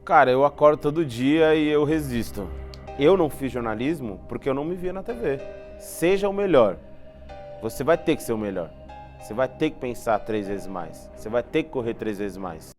Cara, eu acordo todo dia e eu resisto. Eu não fiz jornalismo porque eu não me via na TV. Seja o melhor. Você vai ter que ser o melhor. Você vai ter que pensar 3 vezes mais. Você vai ter que correr 3 vezes mais.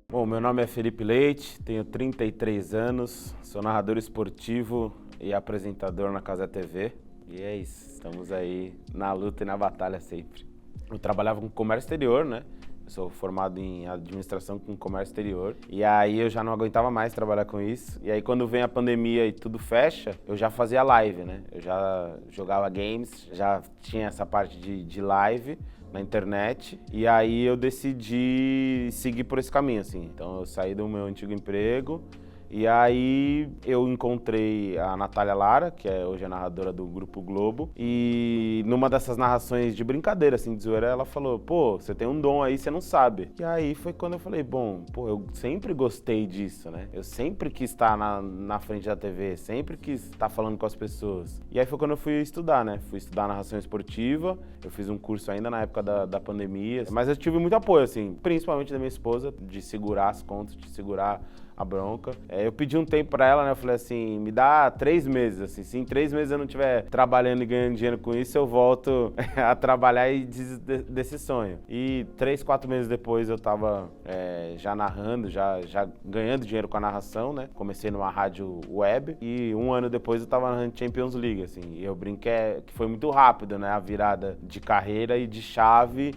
Bom, meu nome é Felipe Leite, tenho 33 anos, sou narrador esportivo e apresentador na Cazé TV. E é isso, estamos aí na luta e na batalha sempre. Eu trabalhava com comércio exterior, né? Eu sou formado em administração com comércio exterior. E aí eu já não aguentava mais trabalhar com isso. E aí quando vem a pandemia e tudo fecha, eu já fazia live, né? Eu já jogava games, já tinha essa parte de live na internet. E aí eu decidi seguir por esse caminho, assim. Então eu saí do meu antigo emprego. E aí eu encontrei a Natália Lara, que hoje é narradora do Grupo Globo, e numa dessas narrações de brincadeira, assim, de zoeira, ela falou, pô, você tem um dom aí, você não sabe. E aí foi quando eu falei, bom, pô, eu sempre gostei disso, né? Eu sempre quis estar na frente da TV, sempre quis estar falando com as pessoas. E aí foi quando eu fui estudar, né? Fui estudar narração esportiva, eu fiz um curso ainda na época da pandemia, mas eu tive muito apoio, assim, principalmente da minha esposa, de segurar as contas, de segurar a bronca. Eu pedi um tempo pra ela, né? Eu falei assim, me dá 3 meses, assim. Se em 3 meses eu não estiver trabalhando e ganhando dinheiro com isso, eu volto a trabalhar e desisto desse sonho. E 3, 4 meses depois eu tava já narrando, já ganhando dinheiro com a narração, né? Comecei numa rádio web e 1 ano depois eu tava narrando Champions League, assim. E eu brinquei que foi muito rápido, né? A virada de carreira e de chave.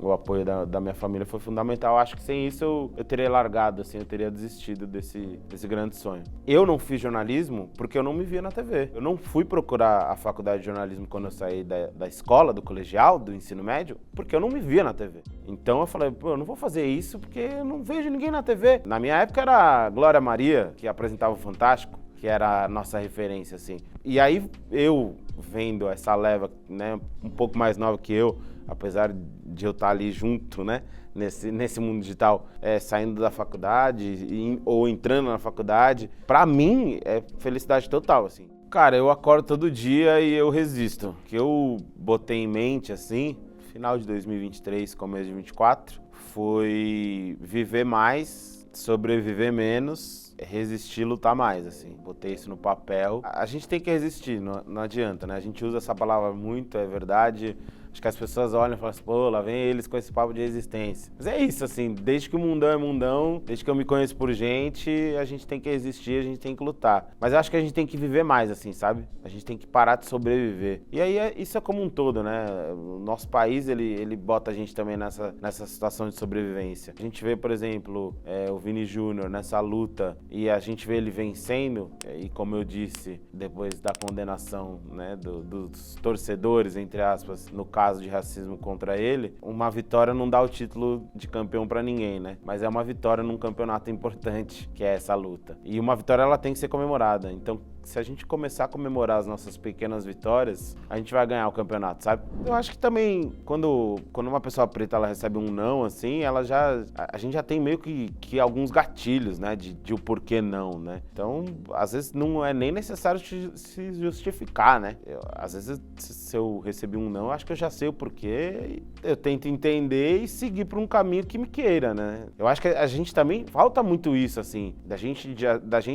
O apoio da minha família foi fundamental. Acho que sem isso eu teria largado, assim, eu teria desistido desse grande sonho. Eu não fiz jornalismo porque eu não me via na TV. Eu não fui procurar a faculdade de jornalismo quando eu saí da escola, do colegial, do ensino médio, porque eu não me via na TV. Então eu falei, pô, eu não vou fazer isso porque eu não vejo ninguém na TV. Na minha época era a Glória Maria, que apresentava o Fantástico, que era a nossa referência, assim. E aí eu, vendo essa leva, né, um pouco mais nova que eu, apesar de eu estar ali junto, né, nesse mundo digital, saindo da faculdade ou entrando na faculdade, pra mim é felicidade total, assim. Cara, eu acordo todo dia e eu resisto. O que eu botei em mente, assim, final de 2023, começo de 2024, foi viver mais, sobreviver menos, resistir, lutar mais, assim. Botei isso no papel. A gente tem que resistir, não adianta, né? A gente usa essa palavra muito, é verdade. Acho que as pessoas olham e falam assim, pô, lá vem eles com esse papo de resistência. Mas é isso, assim, desde que o mundão é mundão, desde que eu me conheço por gente, a gente tem que resistir, a gente tem que lutar. Mas eu acho que a gente tem que viver mais, assim, sabe? A gente tem que parar de sobreviver. E aí, isso é como um todo, né? O nosso país, ele bota a gente também nessa situação de sobrevivência. A gente vê, por exemplo, o Vini Júnior nessa luta e a gente vê ele vencendo, e como eu disse, depois da condenação, né, dos torcedores, entre aspas, no caso de racismo contra ele, uma vitória não dá o título de campeão pra ninguém, né? Mas é uma vitória num campeonato importante, que é essa luta. E uma vitória, ela tem que ser comemorada. Então, se a gente começar a comemorar as nossas pequenas vitórias, a gente vai ganhar o campeonato, sabe? Eu acho que também, quando uma pessoa preta, ela recebe um não, assim, a gente já tem meio que alguns gatilhos, né? De o porquê não, né? Então, às vezes não é nem necessário se justificar, né? Às vezes, se eu recebi um não, eu acho que eu já sei o porquê, eu tento entender e seguir por um caminho que me queira, né? Eu acho que a gente também, falta muito isso, assim, da gente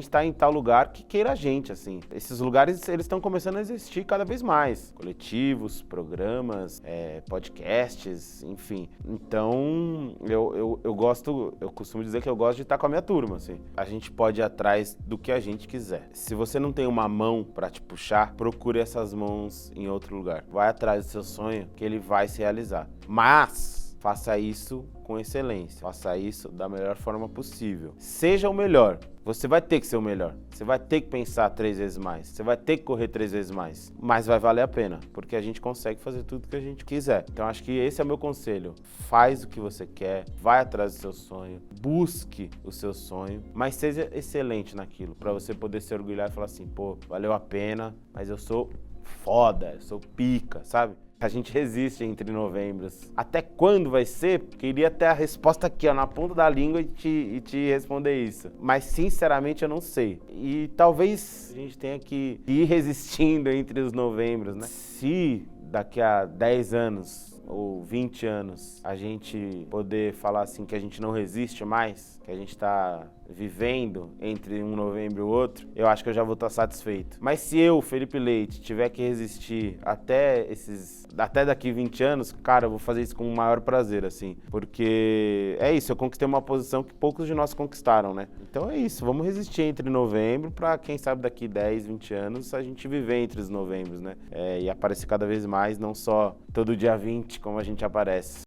estar em tal lugar que queira a gente, assim. Esses lugares, eles estão começando a existir cada vez mais. Coletivos, programas, podcasts, enfim. Então, eu costumo dizer que eu gosto de estar com a minha turma, assim. A gente pode ir atrás do que a gente quiser. Se você não tem uma mão pra te puxar, procure essas mãos em outro lugar. Vai atrás do seu sonho, que ele vai se realizar. Mas faça isso com excelência. Faça isso da melhor forma possível. Seja o melhor. Você vai ter que ser o melhor. Você vai ter que pensar 3 vezes mais. Você vai ter que correr 3 vezes mais. Mas vai valer a pena, porque a gente consegue fazer tudo que a gente quiser. Então acho que esse é o meu conselho. Faz o que você quer, vai atrás do seu sonho, busque o seu sonho, mas seja excelente naquilo, para você poder se orgulhar e falar assim, pô, valeu a pena, mas eu sou foda, eu sou pica, sabe? A gente resiste entre novembros. Até quando vai ser? Queria ter a resposta aqui, ó, na ponta da língua e te responder isso. Mas, sinceramente, eu não sei. E talvez a gente tenha que ir resistindo entre os novembros, né? Se daqui a 10 anos ou 20 anos a gente poder falar assim que a gente não resiste mais, que a gente está vivendo entre um novembro e o outro, eu acho que eu já vou estar satisfeito. Mas se eu, Felipe Leite, tiver que resistir até daqui 20 anos, cara, eu vou fazer isso com o maior prazer, assim. Porque é isso, eu conquistei uma posição que poucos de nós conquistaram, né? Então é isso, vamos resistir entre novembro para quem sabe daqui 10, 20 anos a gente viver entre os novembros, né? E aparecer cada vez mais, não só todo dia 20 como a gente aparece.